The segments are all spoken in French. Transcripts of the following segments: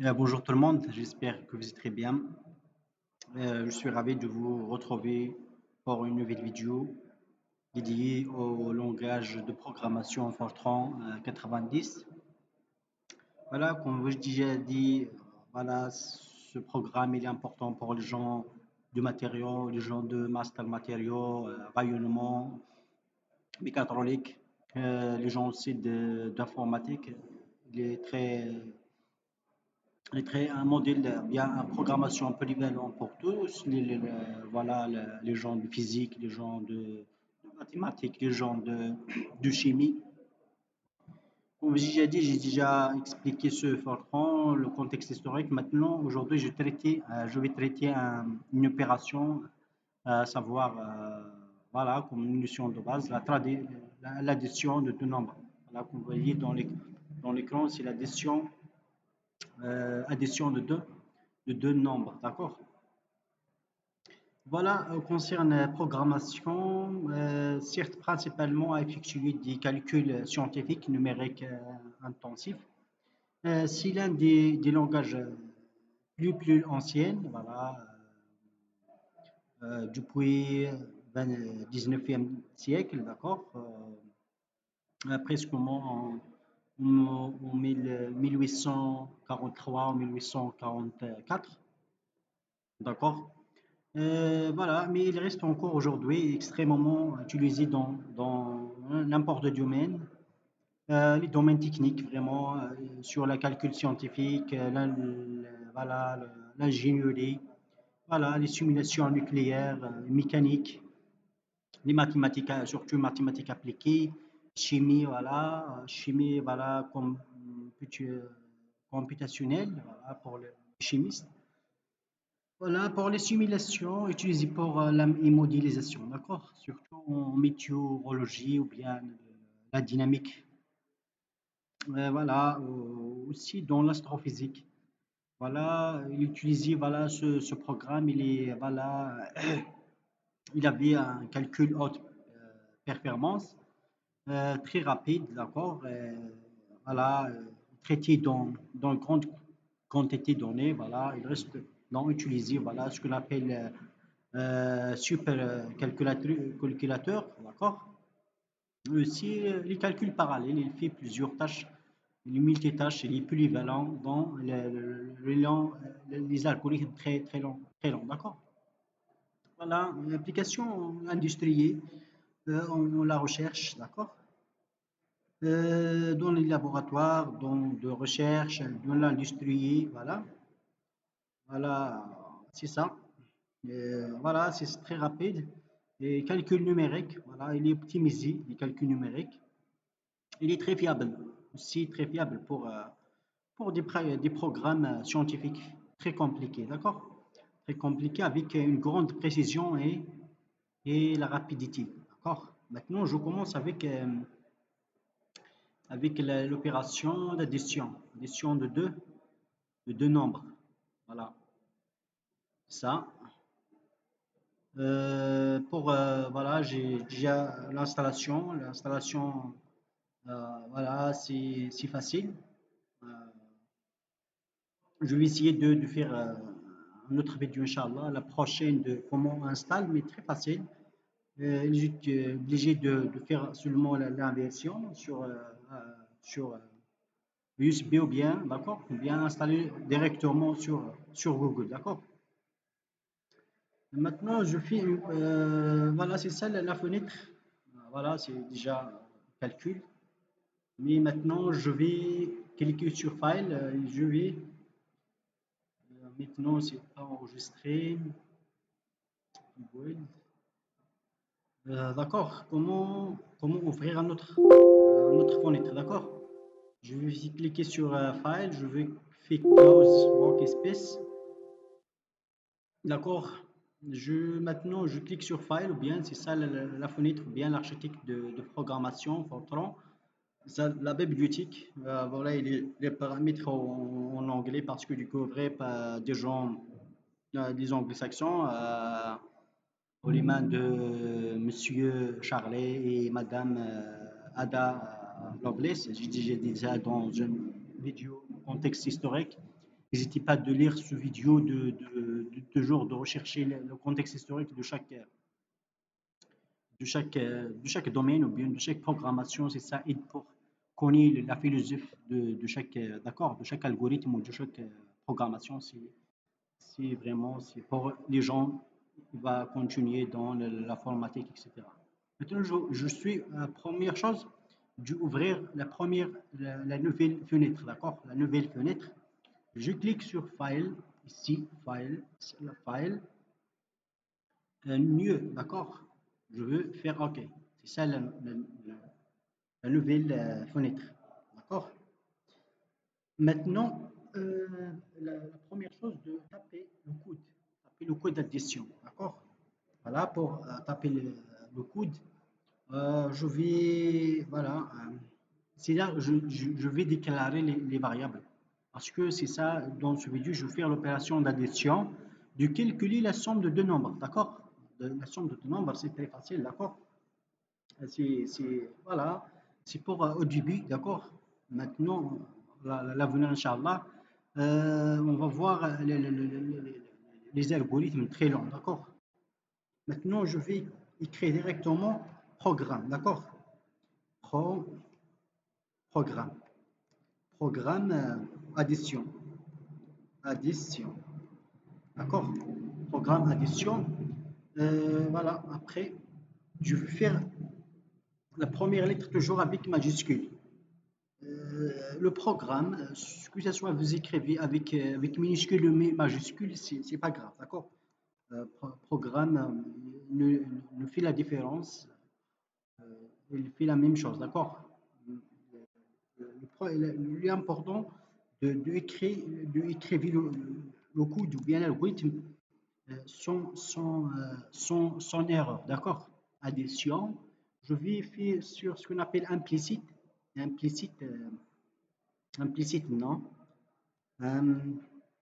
Bonjour tout le monde, j'espère que vous êtes très bien. Je suis ravi de vous retrouver pour une nouvelle vidéo dédiée au langage de programmation Fortran 90. Voilà, comme vous déjà dit, voilà, ce programme il est important pour les gens de matériaux, les gens de master matériaux, rayonnement, mécatronique, les gens aussi d'informatique. Il est très un modèle, bien une programmation polyvalent pour tous, voilà, les gens de physique, les gens de mathématiques, les gens de chimie. Comme j'ai déjà expliqué ce Fortran, le contexte historique. Maintenant, aujourd'hui, je vais traiter une opération, à savoir, voilà, comme une notion de base, l'addition de deux nombres. Voilà, comme vous voyez dans l'écran, c'est addition de deux nombres, d'accord? Voilà, concerne la programmation, certes principalement à effectuer des calculs scientifiques numériques intensifs. C'est l'un des langages plus anciens, voilà, depuis 19e siècle, d'accord? Presque en 1843 ou 1844, d'accord? Voilà, mais il reste encore aujourd'hui extrêmement utilisé dans n'importe quel domaine. Les domaines techniques, vraiment, sur le calcul scientifique, voilà, l'ingénierie, voilà, les simulations nucléaires, mécaniques, les mathématiques, surtout mathématiques appliquées, chimie, voilà, chimie, voilà, computationnelle, voilà, pour les chimistes. Voilà, pour les simulations utilisées pour la modélisation, d'accord? Surtout en météorologie ou bien la dynamique. Voilà, aussi dans l'astrophysique. Voilà, il utilisait voilà, ce programme, voilà, il avait un calcul haute performance, très rapide, d'accord? Voilà, traité dans une grande quantité de données, voilà, il reste non utilisé, voilà, ce qu'on appelle super calculateur, d'accord? Aussi, les calculs parallèles, il fait plusieurs tâches, il est multitâche, il est polyvalent dans les algorithmes très longs, d'accord? Voilà, une application industrielle en la recherche, d'accord? Dans les laboratoires, de recherche, dans l'industrie, voilà. Voilà, c'est ça. Voilà, c'est très rapide. Et calcul numérique, voilà, il est optimisé, les calculs numériques. Il est très fiable, aussi très fiable pour des programmes scientifiques très compliqués, d'accord? Très compliqués avec une grande précision et la rapidité, d'accord? Maintenant, je commence avec l'opération d'addition, addition de deux nombres, voilà, ça. Voilà, j'ai déjà l'installation, voilà, c'est facile. Euh, Je vais essayer de faire une autre vidéo, Inch'Allah, la prochaine de comment on installe, mais très facile. Juste obligé de faire seulement l'inversion sur USB ou bien, d'accord, ou bien installer directement sur Google, d'accord. Maintenant, je fais, voilà, c'est ça la fenêtre. Voilà, c'est déjà calcul. Mais maintenant, je vais cliquer sur File. Je vais maintenant, c'est enregistré. Build. D'accord. Comment ouvrir un autre fenêtre, d'accord? Je vais ici cliquer sur File. Je vais faire Close Workspace. D'accord. Maintenant, je clique sur File, ou bien c'est ça la fenêtre, ou bien l'architecte de programmation Fortran. Ça, la bibliothèque, voilà, les paramètres en anglais parce que du coup, vrai, pas des gens, des anglo-saxons, aux les mains de Monsieur Charlet et Madame Ada Lovelace. J'ai déjà dit ça dans une vidéo contexte historique. N'hésitez pas de lire ce vidéo, toujours de rechercher le contexte historique de chaque domaine ou bien de chaque programmation. C'est ça aide pour connaître la philosophie de chaque, d'accord, de chaque algorithme ou de chaque programmation. C'est vraiment, c'est pour les gens qui vont continuer dans l'informatique, etc. Maintenant, je suis, première chose, d'ouvrir la nouvelle fenêtre, d'accord? La nouvelle fenêtre. Je clique sur File, ici, File, New, d'accord? Je veux faire OK. C'est ça la nouvelle fenêtre, d'accord? Maintenant, la première chose, de taper le code d'addition, d'accord? Voilà, pour taper le code, je vais, voilà, c'est là, je vais déclarer les variables. Parce que c'est ça, dans ce vidéo, je vais faire l'opération d'addition, de calculer la somme de deux nombres, d'accord? La somme de deux nombres, c'est très facile, d'accord? Voilà, c'est pour au début, d'accord? Maintenant, l'avenir, Inch'Allah, on va voir les algorithmes très longs, d'accord? Maintenant, je vais écrire directement programme, d'accord? Pro, programme. Programme addition. Addition. D'accord? Programme addition. Voilà, après, je vais faire la première lettre toujours avec majuscule. Le programme, que ce soit vous écrivez avec minuscule ou majuscule, c'est pas grave, d'accord? Programme ne fait la différence, il fait la même chose, d'accord? L'important de écrire le code ou bien l'algorithme sans erreur, d'accord? Addition, je vérifie sur ce qu'on appelle implicite. Implicite, implicite non. Euh,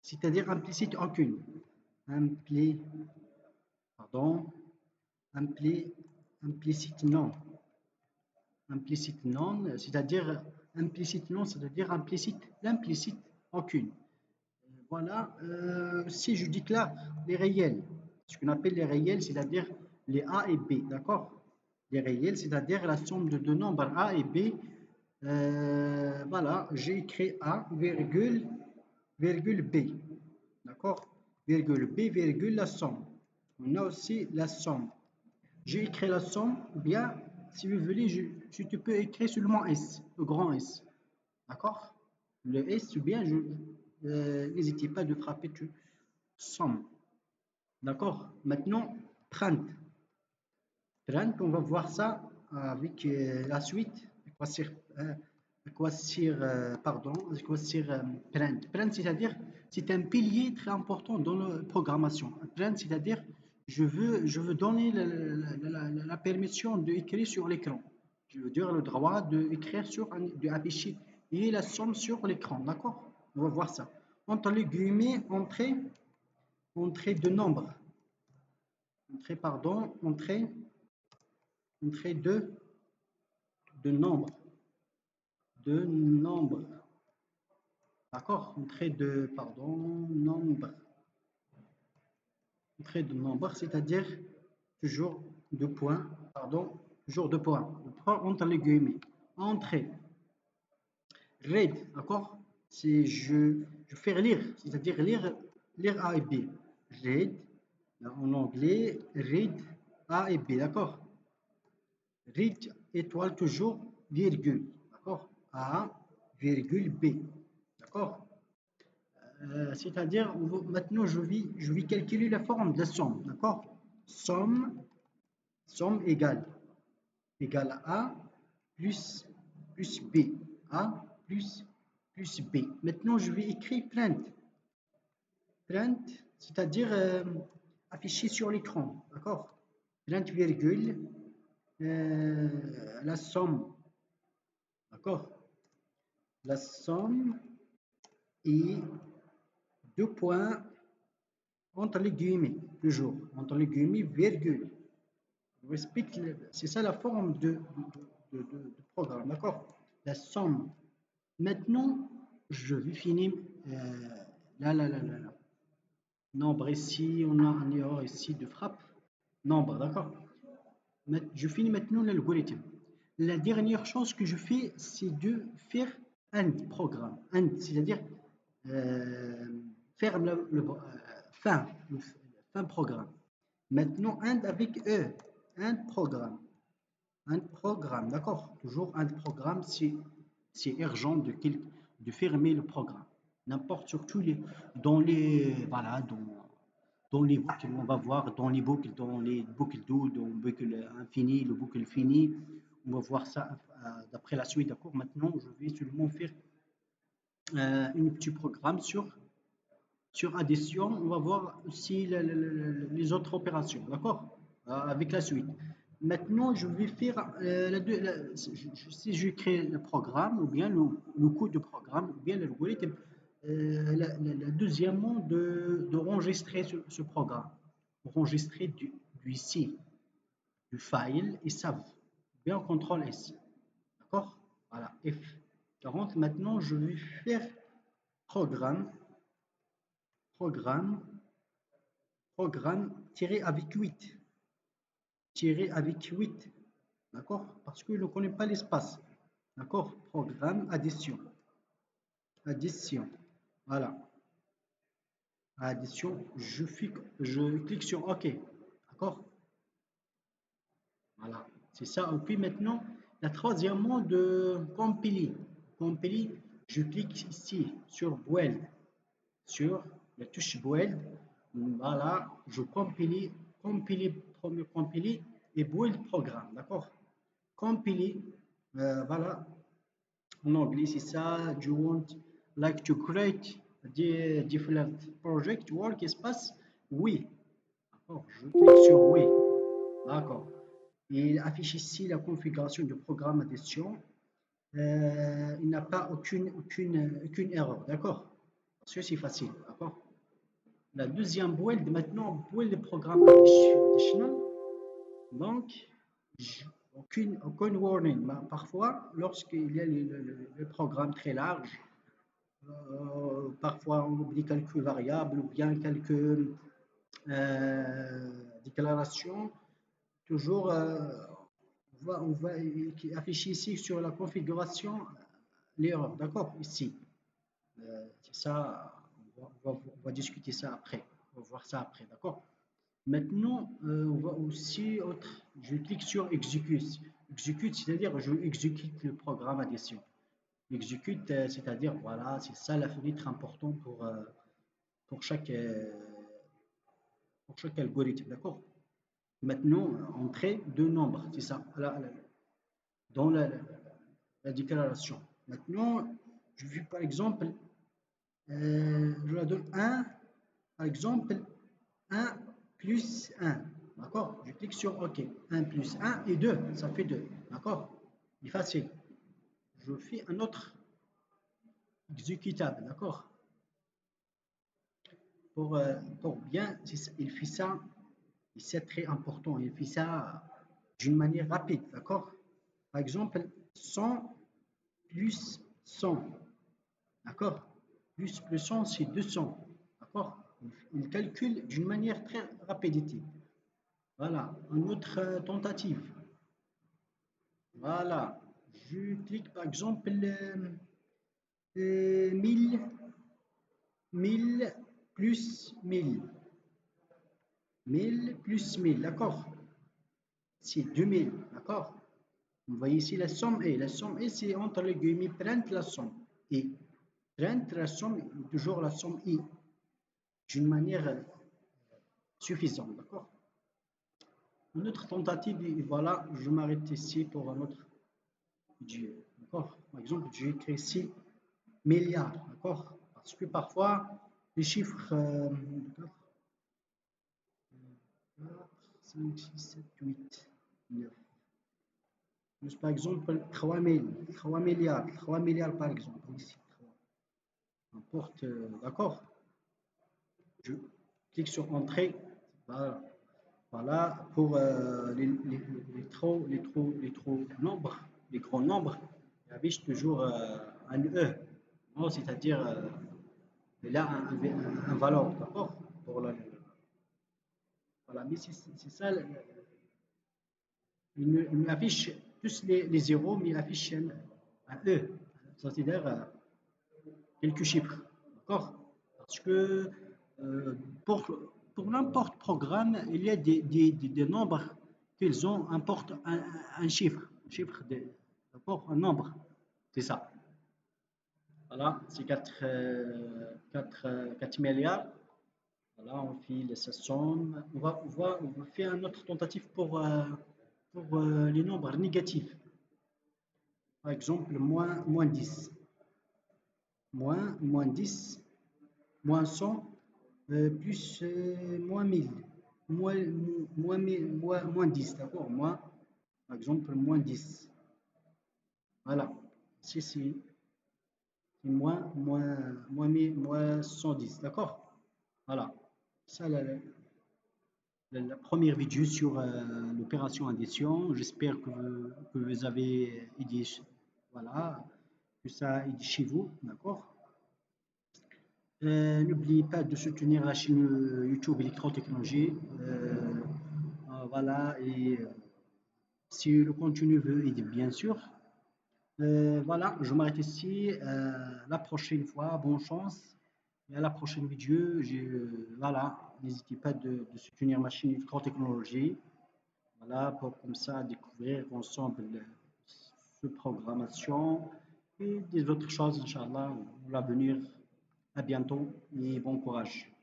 C'est-à-dire implicite aucune. Impli, pardon, impli, implicite non. Implicite non, c'est-à-dire implicite non, c'est-à-dire implicite, l'implicite aucune. Voilà, si je déclare les réels, ce qu'on appelle les réels, c'est-à-dire les A et B, d'accord? Les réels, c'est-à-dire la somme de deux nombres A et B. Voilà, j'ai écrit A, virgule B, d'accord? Virgule B, virgule la somme. On a aussi la somme. J'ai écrit la somme, ou bien, si vous voulez, je te peux écrire seulement S, le grand S. D'accord? Le S, ou bien, n'hésitez pas de frapper tu somme. D'accord? Maintenant, print. Print, on va voir ça avec la suite. Print. Print, c'est-à-dire, c'est un pilier très important dans la programmation. Print, c'est-à-dire, je veux donner la permission d'écrire sur l'écran. Je veux dire le droit d'écrire d'afficher et la somme sur l'écran. D'accord? On va voir ça. Entre les guillemets, entrée de nombre. Entrée de nombre. De nombre. D'accord? Nombre. Entrée de nombre, c'est-à-dire toujours deux points, toujours deux points. Entre les guillemets. Entrée. Read, d'accord? Si je fais lire, c'est-à-dire lire A et B. Read, en anglais, read A et B, d'accord? Read, étoile toujours, virgule, d'accord? A, virgule B, d'accord? C'est-à-dire, maintenant, je vais calculer la forme de la somme, d'accord? Somme égale à A plus B. A plus B. Maintenant, je vais écrire print. Print, c'est-à-dire afficher sur l'écran, d'accord? Print virgule, la somme, d'accord? La somme est deux points entre les guillemets, toujours, entre les guillemets, virgule. Respecte, c'est ça la forme de programme, d'accord? La somme. Maintenant, je vais finir Là, là, là, là, là. Nombre ici, on a un erreur ici de frappe. Nombre, d'accord? Je finis maintenant l'algorithme. La dernière chose que je fais, c'est de faire un programme. Un, c'est-à-dire euh, faire fin, fin programme. Maintenant, un avec E, un programme. Un programme, d'accord? Toujours un programme, c'est urgent de fermer le programme. N'importe surtout voilà, dans les boucles, on va voir dans les boucles do, dans le boucle infini, le boucle fini. On va voir ça d'après la suite, d'accord? Maintenant, je vais seulement faire un petit programme sur addition. On va voir aussi les autres opérations, d'accord? Avec la suite. Maintenant, je vais faire si je crée le programme, ou bien le code de programme, ou bien l'algorithme, deuxièmement, d'enregistrer ce programme. Enregistrer du C, du file et save, ou bien contrôle S. D'accord? Voilà, F40. Maintenant, je vais faire programme, programme, programme tiré avec 8. Tiré avec 8. D'accord? Parce qu'il ne connaît pas l'espace. D'accord? Programme, addition. Addition. Voilà. Addition, je clique sur OK. D'accord? Voilà. C'est ça. Et puis maintenant, la troisièmement de compiler. Compiler, je clique ici sur Build. Sur la touche Build. Voilà. Je premier compiler et Build programme. D'accord? Compiler. Voilà. En anglais, c'est ça. Do you want like to create the different project work espace? Oui. D'accord. Je clique sur oui. D'accord. Il affiche ici la configuration du programme addition. Il n'a pas aucune erreur. D'accord. Parce que c'est facile. D'accord. La deuxième build, maintenant, build le programme additional. Donc, aucune warning. Parfois, lorsqu'il y a le programme très large, parfois on oublie quelques variables ou bien quelques déclarations. Toujours, on va afficher ici sur la configuration l'erreur. D'accord? Ici. C'est ça. On va discuter ça après. On va voir ça après. D'accord? Maintenant, on va aussi je clique sur execute. Execute, c'est-à-dire je exécute le programme addition. Execute, c'est-à-dire voilà, c'est ça la fenêtre importante pour chaque, euh, pour chaque algorithme. D'accord? Maintenant, entrée de nombres, c'est ça, dans la déclaration. Maintenant, je vais par exemple, je la donne 1, par exemple, 1 plus 1. D'accord? Je clique sur OK. 1 plus 1 et 2, ça fait 2. D'accord? C'est facile. Je fais un autre exécutable. D'accord? Pour bien, il fait ça, et c'est très important, il fait ça d'une manière rapide. D'accord? Par exemple, 100 plus 100. D'accord? Plus 100, c'est 200. D'accord? Il calcule d'une manière très rapide. Voilà, une autre tentative. Voilà, je clique par exemple 1000, 1000 plus 1000. 1000 plus 1000, d'accord? C'est 2000, d'accord? Vous voyez ici la somme est. La somme est, c'est entre les guillemets, prendre la somme. Et prendre la somme, toujours la somme i, d'une manière suffisante, d'accord? Une autre tentative, et voilà, je m'arrête ici pour un autre budget, d'accord? Par exemple, j'ai écrit ici milliards, d'accord? Parce que parfois, les chiffres 4, 5, 6, 7, 8, 9. Juste par exemple, 3000, 3 milliards, 3 milliards par exemple, ici, 3. N'importe, d'accord? Je clique sur Entrée, voilà. Voilà, pour les trop nombres, les grands nombres, il affiche toujours un E, non, c'est-à-dire Il a un valeur, d'accord? Pour voilà, mais c'est ça, il affiche tous les zéros, mais il affiche un E, c'est-à-dire quelques chiffres, d'accord? Parce que euh, pour, pour n'importe programme, il y a des nombres qu'ils ont importent un chiffre d'accord? Un nombre, c'est ça. Voilà, c'est 4 milliards. Voilà, on fait sa somme. On va faire un autre tentative pour les nombres négatifs. Par exemple, moins 10, moins 10, moins 100, plus moins 1000, moins 10, d'accord? Par exemple, moins 10. Voilà, c'est moins 110, d'accord? Voilà, ça, la première vidéo sur l'opération addition. J'espère que vous avez aidé, voilà, que ça aide chez vous, d'accord? N'oubliez pas de soutenir la chaîne YouTube Électrotechnologie. Voilà, et si le contenu veut aider, bien sûr. Voilà, je m'arrête ici. La prochaine fois, bonne chance. Et à la prochaine vidéo. Voilà, n'hésitez pas de soutenir ma chaîne Électrotechnologie. Voilà, pour comme ça découvrir ensemble ce programmation et des autres choses, Inch'Allah, à l'avenir. À bientôt et bon courage.